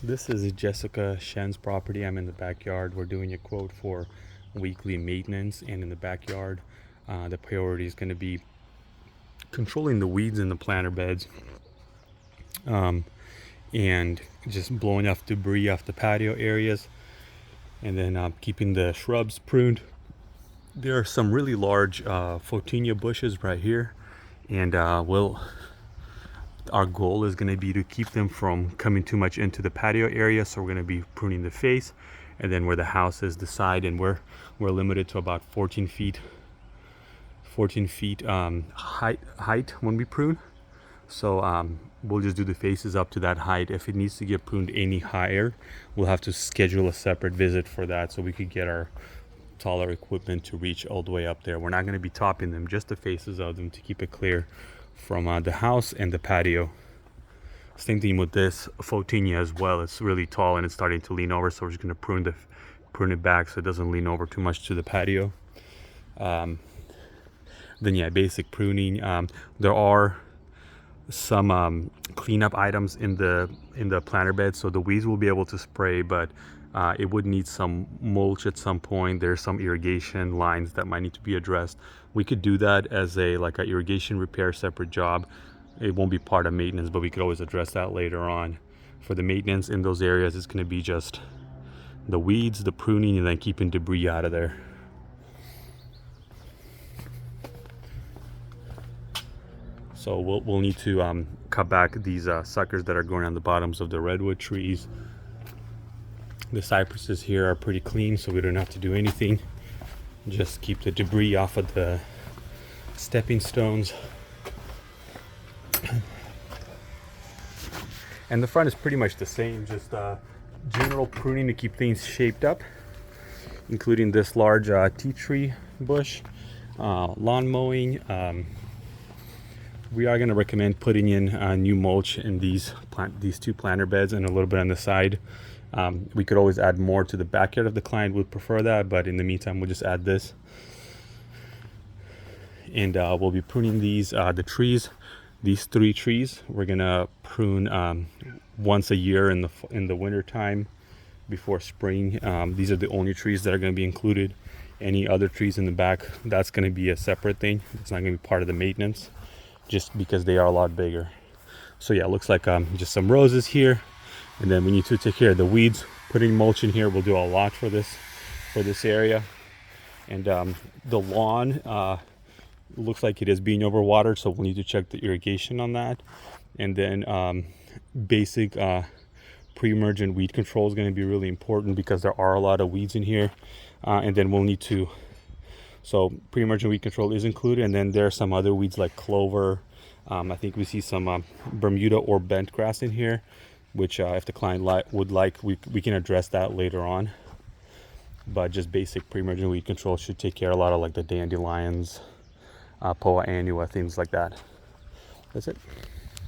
This is Jessica Shen's property. I'm in the backyard. We're doing a quote for weekly maintenance, and in the backyard, the priority is going to be controlling the weeds in the planter beds, um, and just blowing off debris off the patio areas, and then keeping the shrubs pruned. There are some really large photinia bushes right here, and our goal is going to be to keep them from coming too much into the patio area, so we're going to be pruning the face, and then where the house is the side, and we're limited to about 14 feet height when we prune. So we'll just do the faces up to that height. If it needs to get pruned any higher, we'll have to schedule a separate visit for that, so we could get our taller equipment to reach all the way up there. We're not going to be topping them, just the faces of them to keep it clear from the house and the patio. Same thing with this photinia as well. It's really tall and it's starting to lean over, so we're just going to prune it back so it doesn't lean over too much to the patio. Then yeah, basic pruning. There are some cleanup items in the planter bed, so the weeds will be able to spray, but it would need some mulch at some point. There's some irrigation lines that might need to be addressed. We could do that as a irrigation repair separate job. It won't be part of maintenance, but we could always address that later on. For the maintenance in those areas, it's going to be just the weeds, the pruning, and then keeping debris out of there. So we'll need to cut back these suckers that are growing on the bottoms of the redwood trees. The cypresses here are pretty clean, so we don't have to do anything. Just keep the debris off of the stepping stones. And the front is pretty much the same, just general pruning to keep things shaped up, including this large tea tree bush, lawn mowing. We are going to recommend putting in new mulch in these two planter beds and a little bit on the side. We could always add more to the backyard if the client would prefer that, but in the meantime, we'll just add this. And we'll be pruning the trees. These 3 trees we're gonna prune once a year in the winter time before spring. These are the only trees that are going to be included. Any other trees in the back, that's going to be a separate thing. It's not going to be part of the maintenance, just because they are a lot bigger. So yeah, it looks like just some roses here, and then we need to take care of the weeds. Putting mulch in here will do a lot for this area. And the lawn looks like it is being overwatered, so we'll need to check the irrigation on that. And then basic pre-emergent weed control is going to be really important, because there are a lot of weeds in here. And then we'll need to, so pre-emergent weed control is included, and then there are some other weeds like clover. I think we see some Bermuda or bent grass in here, which if the client would like, we can address that later on. But just basic pre-emergent weed control should take care of a lot of like the dandelions, Poa annua, things like that. That's it.